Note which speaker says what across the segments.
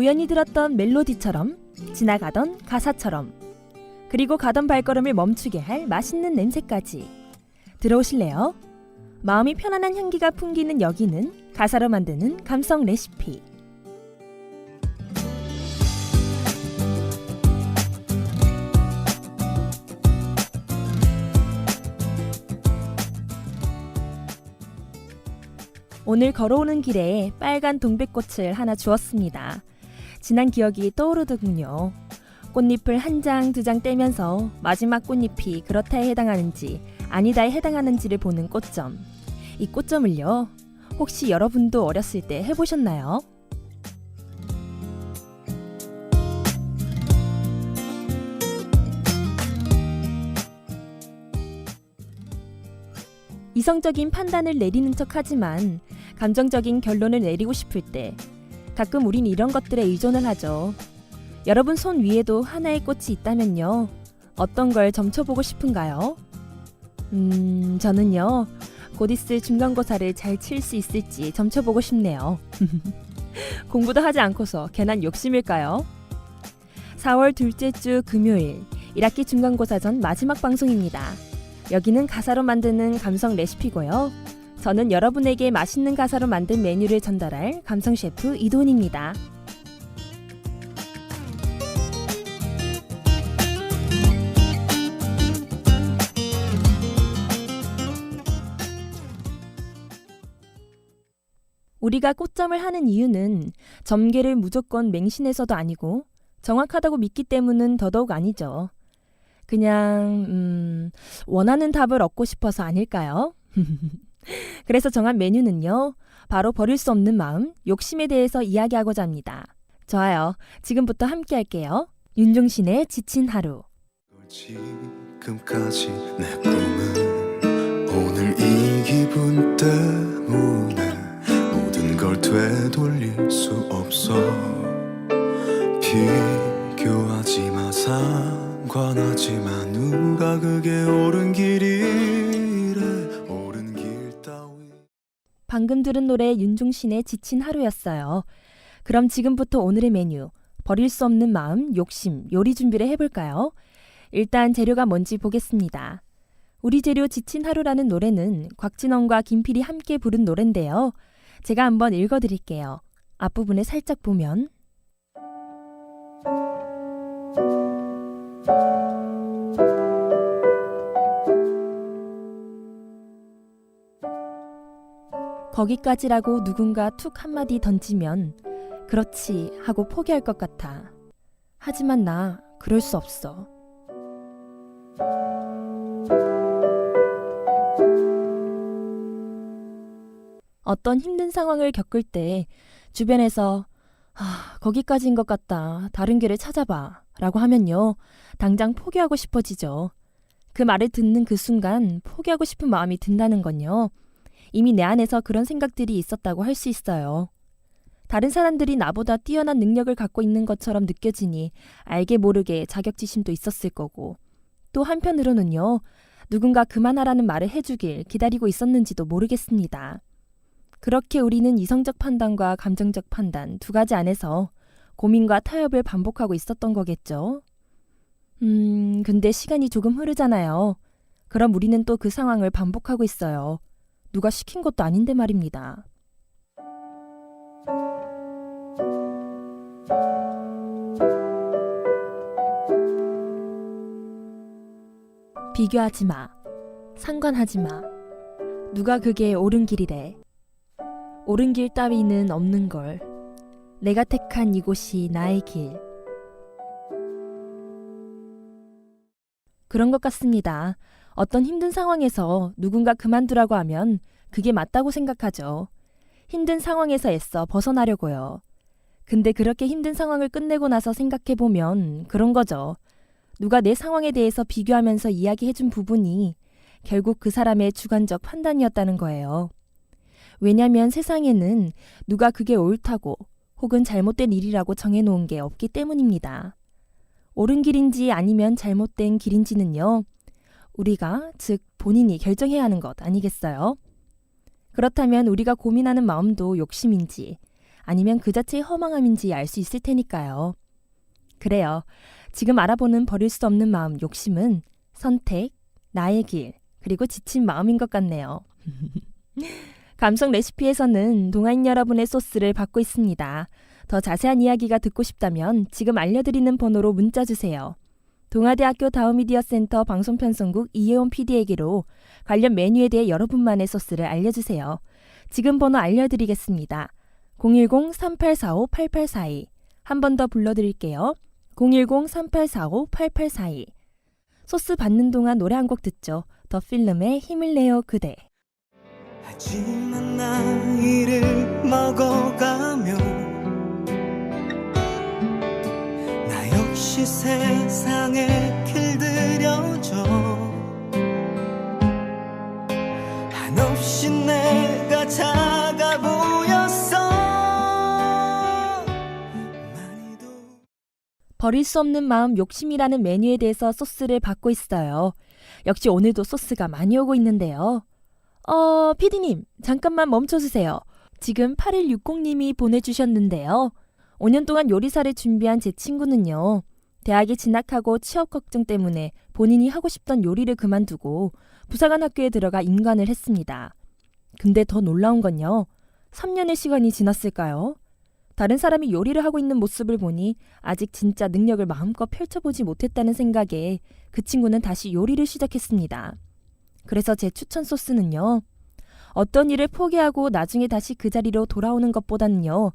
Speaker 1: 우연히 들었던 멜로디처럼, 지나가던 가사처럼, 그리고 가던 발걸음을 멈추게 할 맛있는 냄새까지. 들어오실래요? 마음이 편안한 향기가 풍기는 여기는 가사로 만드는 감성 레시피. 오늘 걸어오는 길에 빨간 동백꽃을 하나 주웠습니다. 지난 기억이 떠오르더군요. 꽃잎을 한 장, 두 장 떼면서 마지막 꽃잎이 그렇다에 해당하는지 아니다에 해당하는지를 보는 꽃점. 이 꽃점을요, 혹시 여러분도 어렸을 때 해보셨나요? 이성적인 판단을 내리는 척하지만 감정적인 결론을 내리고 싶을 때 가끔 우린 이런 것들에 의존을 하죠. 여러분 손 위에도 하나의 꽃이 있다면요, 어떤 걸 점쳐보고 싶은가요? 저는요, 곧 있을 중간고사를 잘 칠 수 있을지 점쳐보고 싶네요. 공부도 하지 않고서 괜한 욕심일까요? 4월 둘째 주 금요일 1학기 중간고사 전 마지막 방송입니다. 여기는 가사로 만드는 감성 레시피고요. 저는 여러분에게 맛있는 가사로 만든 메뉴를 전달할 감성 셰프 이도은입니다. 우리가 꽃점을 하는 이유는 점괘를 무조건 맹신해서도 아니고 정확하다고 믿기 때문은 더더욱 아니죠. 그냥 원하는 답을 얻고 싶어서 아닐까요? 그래서 정한 메뉴는요, 바로 버릴 수 없는 마음, 욕심에 대해서 이야기하고자 합니다. 좋아요. 지금부터 함께 할게요. 윤종신의 지친 하루.
Speaker 2: 지금까지 내 꿈은 오늘 이 기분 때문에 모든 걸 되돌릴 수 없어. 비교하지 마, 상관하지 마, 누가 그게 옳은 길이래. 옳은 길 따위.
Speaker 1: 방금 들은 노래 윤종신의 지친 하루였어요. 그럼 지금부터 오늘의 메뉴, 버릴 수 없는 마음, 욕심, 요리 준비를 해볼까요? 일단 재료가 뭔지 보겠습니다. 우리 재료 지친 하루라는 노래는 곽진원과 김필이 함께 부른 노래인데요. 제가 한번 읽어드릴게요. 앞부분에 살짝 보면 거기까지라고 누군가 툭 한마디 던지면 그렇지 하고 포기할 것 같아. 하지만 나 그럴 수 없어. 어떤 힘든 상황을 겪을 때 주변에서 거기까지인 것 같다, 다른 길을 찾아봐 라고 하면요, 당장 포기하고 싶어지죠. 그 말을 듣는 그 순간 포기하고 싶은 마음이 든다는 건요, 이미 내 안에서 그런 생각들이 있었다고 할 수 있어요. 다른 사람들이 나보다 뛰어난 능력을 갖고 있는 것처럼 느껴지니 알게 모르게 자격지심도 있었을 거고, 또 한편으로는요, 누군가 그만하라는 말을 해주길 기다리고 있었는지도 모르겠습니다. 그렇게 우리는 이성적 판단과 감정적 판단 두 가지 안에서 고민과 타협을 반복하고 있었던 거겠죠. 근데 시간이 조금 흐르잖아요. 그럼 우리는 또 그 상황을 반복하고 있어요. 누가 시킨 것도 아닌데 말입니다. 비교하지 마. 상관하지 마. 누가 그게 옳은 길이래. 옳은 길 따위는 없는 걸. 내가 택한 이곳이 나의 길. 그런 것 같습니다. 어떤 힘든 상황에서 누군가 그만두라고 하면 그게 맞다고 생각하죠. 힘든 상황에서 애써 벗어나려고요. 근데 그렇게 힘든 상황을 끝내고 나서 생각해보면 그런 거죠. 누가 내 상황에 대해서 비교하면서 이야기해준 부분이 결국 그 사람의 주관적 판단이었다는 거예요. 왜냐면 세상에는 누가 그게 옳다고 혹은 잘못된 일이라고 정해놓은 게 없기 때문입니다. 옳은 길인지 아니면 잘못된 길인지는요, 우리가, 즉 본인이 결정해야 하는 것 아니겠어요? 그렇다면 우리가 고민하는 마음도 욕심인지 아니면 그 자체의 허망함인지 알 수 있을 테니까요. 그래요. 지금 알아보는 버릴 수 없는 마음, 욕심은 선택, 나의 길, 그리고 지친 마음인 것 같네요. 감성 레시피에서는 동아인 여러분의 소스를 받고 있습니다. 더 자세한 이야기가 듣고 싶다면 지금 알려드리는 번호로 문자 주세요. 동아대학교 다우미디어 센터 방송편성국 이혜원 PD에게로 관련 메뉴에 대해 여러분만의 소스를 알려주세요. 지금 번호 알려드리겠습니다. 010-3845-8842. 한 번 더 불러드릴게요. 010-3845-8842. 소스 받는 동안 노래 한 곡 듣죠. 더 필름의 힘을 내요 그대.
Speaker 3: 하지만 나이를 먹어가며 나 역시 세상에 길들여져 한없이 내가 작아 보였어. 많이도
Speaker 1: 버릴 수 없는 마음 욕심이라는 메뉴에 대해서 소스를 받고 있어요. 역시 오늘도 소스가 많이 오고 있는데요. 피디님, 잠깐만 멈춰주세요. 지금 8160님이 보내주셨는데요. 5년 동안 요리사를 준비한 제 친구는요. 대학에 진학하고 취업 걱정 때문에 본인이 하고 싶던 요리를 그만두고 부사관 학교에 들어가 임관을 했습니다. 근데 더 놀라운 건요. 3년의 시간이 지났을까요? 다른 사람이 요리를 하고 있는 모습을 보니 아직 진짜 능력을 마음껏 펼쳐보지 못했다는 생각에 그 친구는 다시 요리를 시작했습니다. 그래서 제 추천 소스는요. 어떤 일을 포기하고 나중에 다시 그 자리로 돌아오는 것보다는요.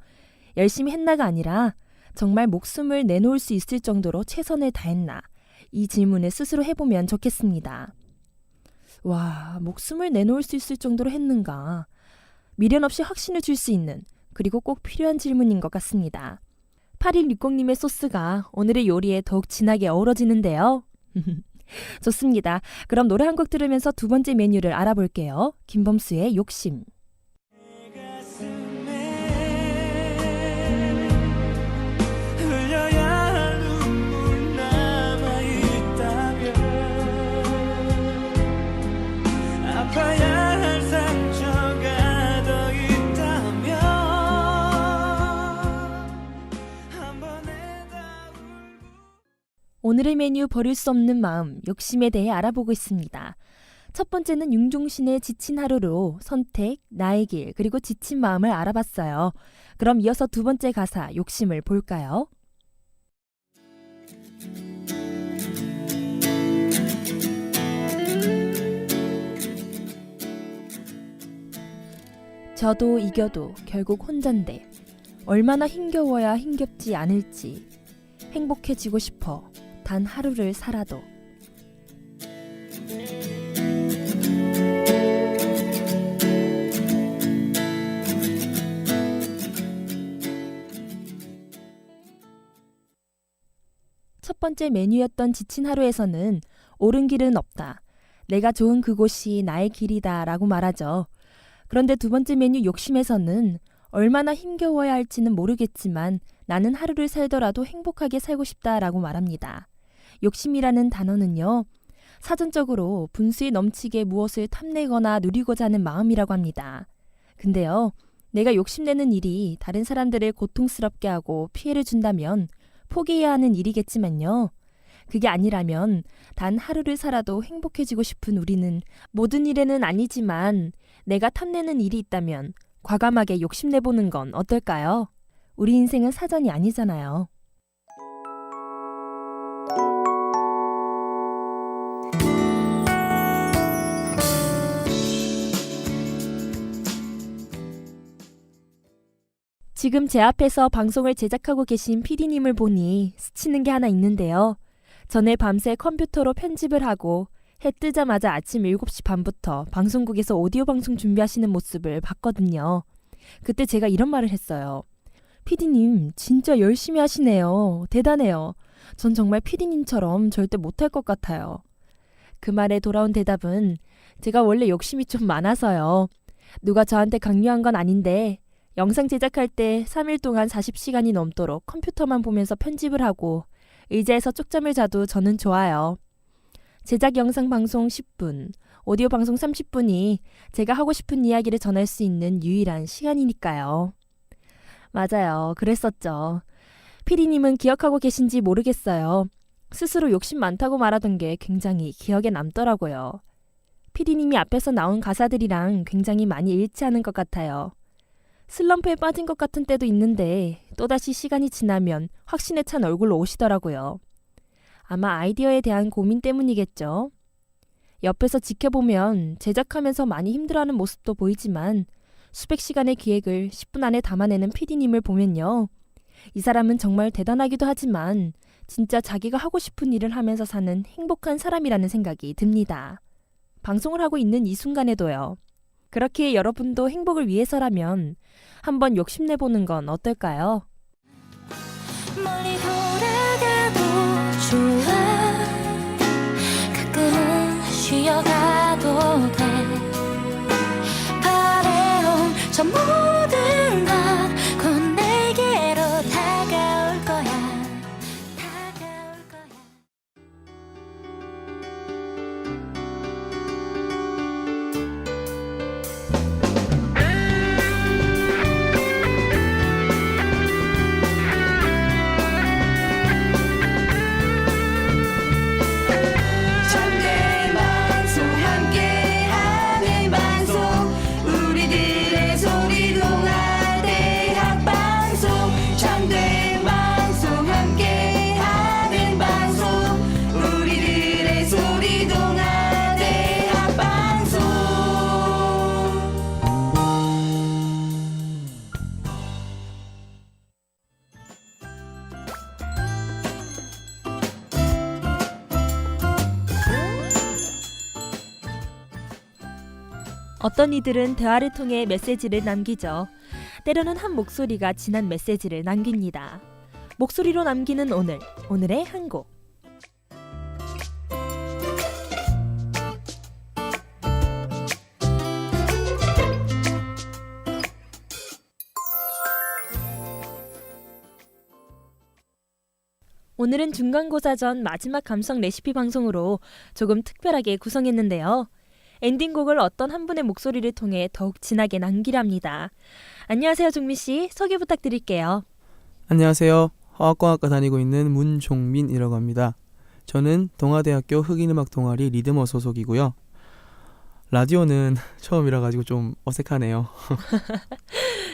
Speaker 1: 열심히 했나가 아니라 정말 목숨을 내놓을 수 있을 정도로 최선을 다했나. 이 질문을 스스로 해보면 좋겠습니다. 와, 목숨을 내놓을 수 있을 정도로 했는가. 미련 없이 확신을 줄 수 있는 그리고 꼭 필요한 질문인 것 같습니다. 8160님의 소스가 오늘의 요리에 더욱 진하게 어우러지는데요. 좋습니다. 그럼 노래 한 곡 들으면서 두 번째 메뉴를 알아볼게요. 김범수의 욕심.
Speaker 3: 흘려야 할 눈물 남아있다면 아파야 할 상처가 더 있다면 한 번에 다
Speaker 1: 오늘의 메뉴 버릴 수 없는 마음, 욕심에 대해 알아보고 있습니다. 첫 번째는 윤종신의 지친 하루로 선택, 나의 길, 그리고 지친 마음을 알아봤어요. 그럼 이어서 두 번째 가사, 욕심을 볼까요? 져도 이겨도 결국 혼잔데 얼마나 힘겨워야 힘겹지 않을지 행복해지고 싶어 단 하루를 살아도. 첫 번째 메뉴였던 지친 하루에서는 옳은 길은 없다. 내가 좋은 그곳이 나의 길이다 라고 말하죠. 그런데 두 번째 메뉴 욕심에서는 얼마나 힘겨워야 할지는 모르겠지만 나는 하루를 살더라도 행복하게 살고 싶다라고 말합니다. 욕심이라는 단어는요. 사전적으로 분수에 넘치게 무엇을 탐내거나 누리고자 하는 마음이라고 합니다. 근데요. 내가 욕심내는 일이 다른 사람들을 고통스럽게 하고 피해를 준다면 포기해야 하는 일이겠지만요. 그게 아니라면 단 하루를 살아도 행복해지고 싶은 우리는 모든 일에는 아니지만 내가 탐내는 일이 있다면 과감하게 욕심내보는 건 어떨까요? 우리 인생은 사전이 아니잖아요. 지금 제 앞에서 방송을 제작하고 계신 PD님을 보니 스치는 게 하나 있는데요. 전에 밤새 컴퓨터로 편집을 하고 해 뜨자마자 아침 7시 반부터 방송국에서 오디오 방송 준비하시는 모습을 봤거든요. 그때 제가 이런 말을 했어요. PD님 진짜 열심히 하시네요. 대단해요. 전 정말 PD님처럼 절대 못할 것 같아요. 그 말에 돌아온 대답은 제가 원래 욕심이 좀 많아서요. 누가 저한테 강요한 건 아닌데 영상 제작할 때 3일 동안 40시간이 넘도록 컴퓨터만 보면서 편집을 하고 의자에서 쪽잠을 자도 저는 좋아요. 제작 영상 방송 10분, 오디오 방송 30분이 제가 하고 싶은 이야기를 전할 수 있는 유일한 시간이니까요. 맞아요. 그랬었죠. 피디님은 기억하고 계신지 모르겠어요. 스스로 욕심 많다고 말하던 게 굉장히 기억에 남더라고요. 피디님이 앞에서 나온 가사들이랑 굉장히 많이 일치하는 것 같아요. 슬럼프에 빠진 것 같은 때도 있는데 또다시 시간이 지나면 확신에 찬 얼굴로 오시더라고요. 아마 아이디어에 대한 고민 때문이겠죠. 옆에서 지켜보면 제작하면서 많이 힘들어하는 모습도 보이지만 수백 시간의 기획을 10분 안에 담아내는 피디님을 보면요. 이 사람은 정말 대단하기도 하지만 진짜 자기가 하고 싶은 일을 하면서 사는 행복한 사람이라는 생각이 듭니다. 방송을 하고 있는 이 순간에도요. 그렇게 여러분도 행복을 위해서라면 한번 욕심내보는 건 어떨까요?
Speaker 4: 멀리 돌아가도 좋아 가끔은 쉬어가도 돼 바래온 저 모든 것 곧 내게로 다가올 거야 다가올 거야
Speaker 3: 참된 방송 함께하는 방송 우리들의 소리동안 대학방송 참된 방송 함께하는 방송 우리들의 소리동안 대학방송
Speaker 1: 어떤 이들은 대화를 통해 메시지를 남기죠. 때로는 한 목소리가 진한 메시지를 남깁니다. 목소리로 남기는 오늘의 한 곡. 오늘은 중간고사 전 마지막 감성 레시피 방송으로 조금 특별하게 구성했는데요. 엔딩곡을 어떤 한 분의 목소리를 통해 더욱 진하게 남기랍니다. 안녕하세요, 종민 씨. 소개 부탁드릴게요.
Speaker 5: 안녕하세요. 화학공학과 다니고 있는 문종민이라고 합니다. 저는 동아대학교 흑인음악 동아리 리드머 소속이고요. 라디오는 처음이라 가지고 좀 어색하네요.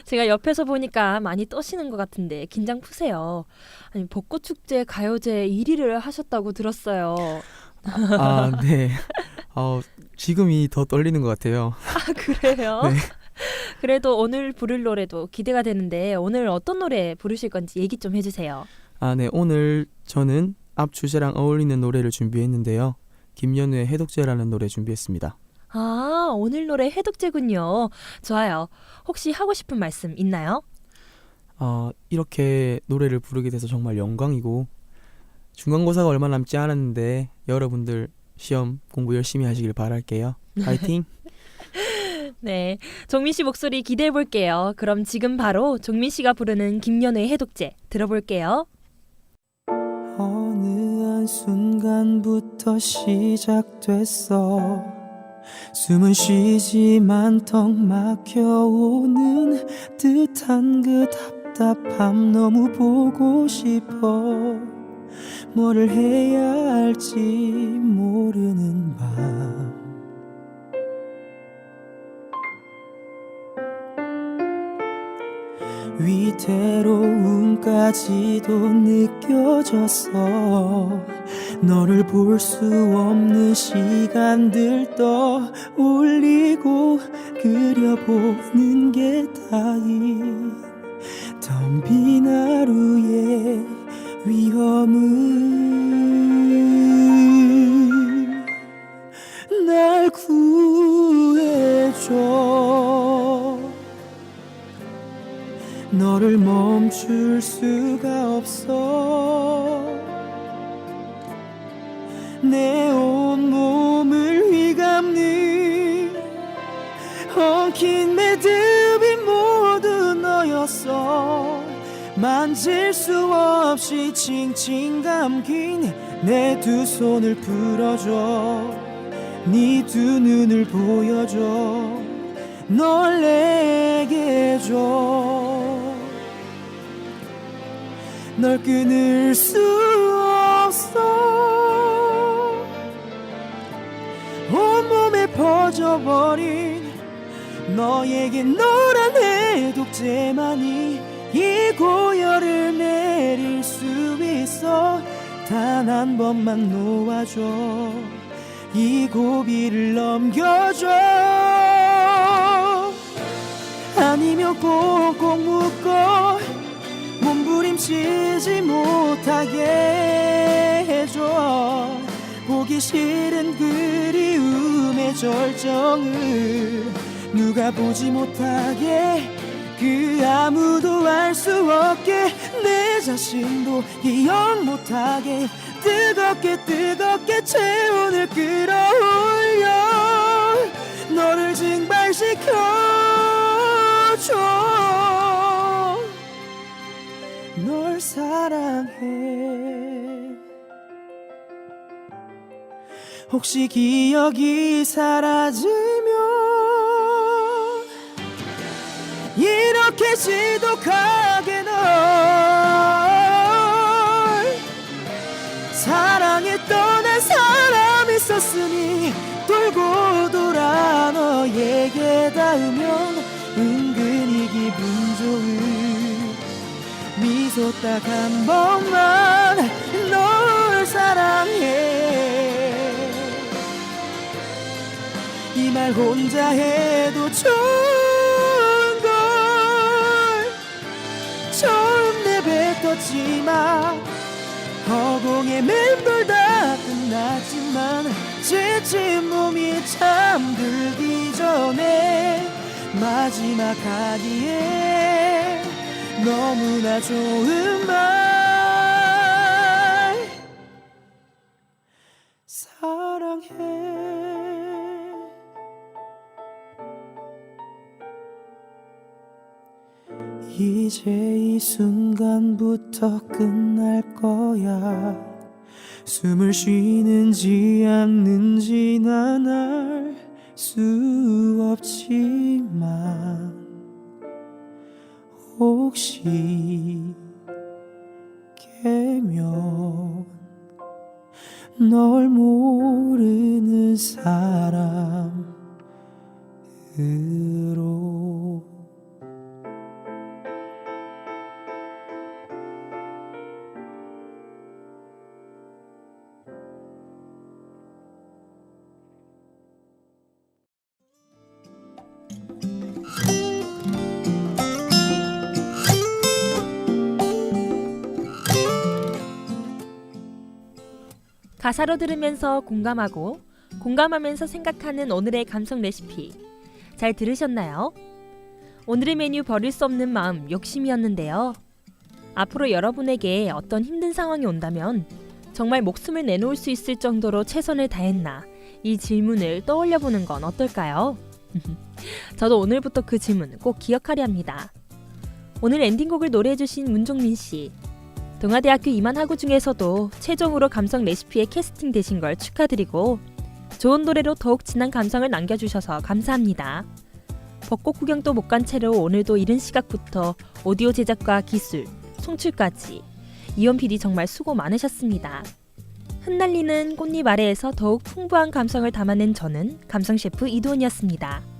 Speaker 1: 제가 옆에서 보니까 많이 떠시는 것 같은데 긴장 푸세요. 아니, 벚꽃축제 가요제 1위를 하셨다고 들었어요.
Speaker 5: 아, 네. 지금이 더 떨리는 것 같아요.
Speaker 1: 아, 그래요?
Speaker 5: 네.
Speaker 1: 그래도 오늘 부를 노래도 기대가 되는데 오늘 어떤 노래 부르실 건지 얘기 좀 해주세요.
Speaker 5: 아, 네. 오늘 저는 앞 주제랑 어울리는 노래를 준비했는데요. 김연우의 해독제라는 노래 준비했습니다.
Speaker 1: 아, 오늘 노래 해독제군요. 좋아요. 혹시 하고 싶은 말씀 있나요?
Speaker 5: 이렇게 노래를 부르게 돼서 정말 영광이고 중간고사가 얼마 남지 않았는데 여러분들 시험 공부 열심히 하시길 바랄게요. 파이팅!
Speaker 1: 네, 종민 씨 목소리 기대해 볼게요. 그럼 지금 바로 종민 씨가 부르는 김연우의 해독제 들어볼게요.
Speaker 6: 어느 한순간부터 시작됐어 숨은 쉬지만 턱 막혀오는 듯한 그 답답함 너무 보고 싶어 뭐를 해야 할지 모르는 밤 위태로움까지도 느껴졌어 너를 볼 수 없는 시간들 떠올리고 그려보는 게 다인 텅빈 하루의 위험을 날 구해줘 너를 멈출 수가 없어 내 온몸을 휘감는 엉킨 매듭이 모두 너였어 만질 수 없이 칭칭 감긴 내 두 손을 풀어줘 네 두 눈을 보여줘 널 내게 줘 널 끊을 수 없어. 온몸에 퍼져버린 너에게 노란 해독제만이 이 고열을 내릴 수 있어. 단 한 번만 놓아줘. 이 고비를 넘겨줘. 아니면 꼭꼭 묶어 몸부림치지 못하게 해줘. 보기 싫은 그리움의 절정을 누가 보지 못하게, 그 아무도 알 수 없게, 내 자신도 기억 못하게 뜨겁게 뜨겁게 체온을 끌어올려 너를 증발시켜줘. 널 사랑해. 혹시 기억이 사라지면 이렇게 지독하게 널 사랑했던 한 사람 있었으니 돌고 돌아 너에게 닿으면 은근히 기분 좋은 미소 딱 한 번만. 널 사랑해. 이 말 혼자 해도 좋은 걸 처음 내뱉었지만 허공에 맴돌다 끝났지만 지친 몸이 잠들기 전에 마지막 하기에 너무나 좋은 말 사랑해. 이제 이 순간부터 끝날 거야. 숨을 쉬는지 않는지 난 알 수 없지만 혹시 깨면 널 모르는 사람으로.
Speaker 1: 가사로 들으면서 공감하고 공감하면서 생각하는 오늘의 감성 레시피 잘 들으셨나요? 오늘의 메뉴 버릴 수 없는 마음 욕심이었는데요. 앞으로 여러분에게 어떤 힘든 상황이 온다면 정말 목숨을 내놓을 수 있을 정도로 최선을 다했나 이 질문을 떠올려보는 건 어떨까요? 저도 오늘부터 그 질문을 꼭 기억하려 합니다. 오늘 엔딩곡을 노래해주신 문종민씨, 동아대학교 임한학우 중에서도 최종으로 감성 레시피에 캐스팅 되신 걸 축하드리고 좋은 노래로 더욱 진한 감성을 남겨주셔서 감사합니다. 벚꽃 구경도 못 간 채로 오늘도 이른 시각부터 오디오 제작과 기술, 송출까지 이원 PD 정말 수고 많으셨습니다. 흩날리는 꽃잎 아래에서 더욱 풍부한 감성을 담아낸 저는 감성셰프 이도은이었습니다.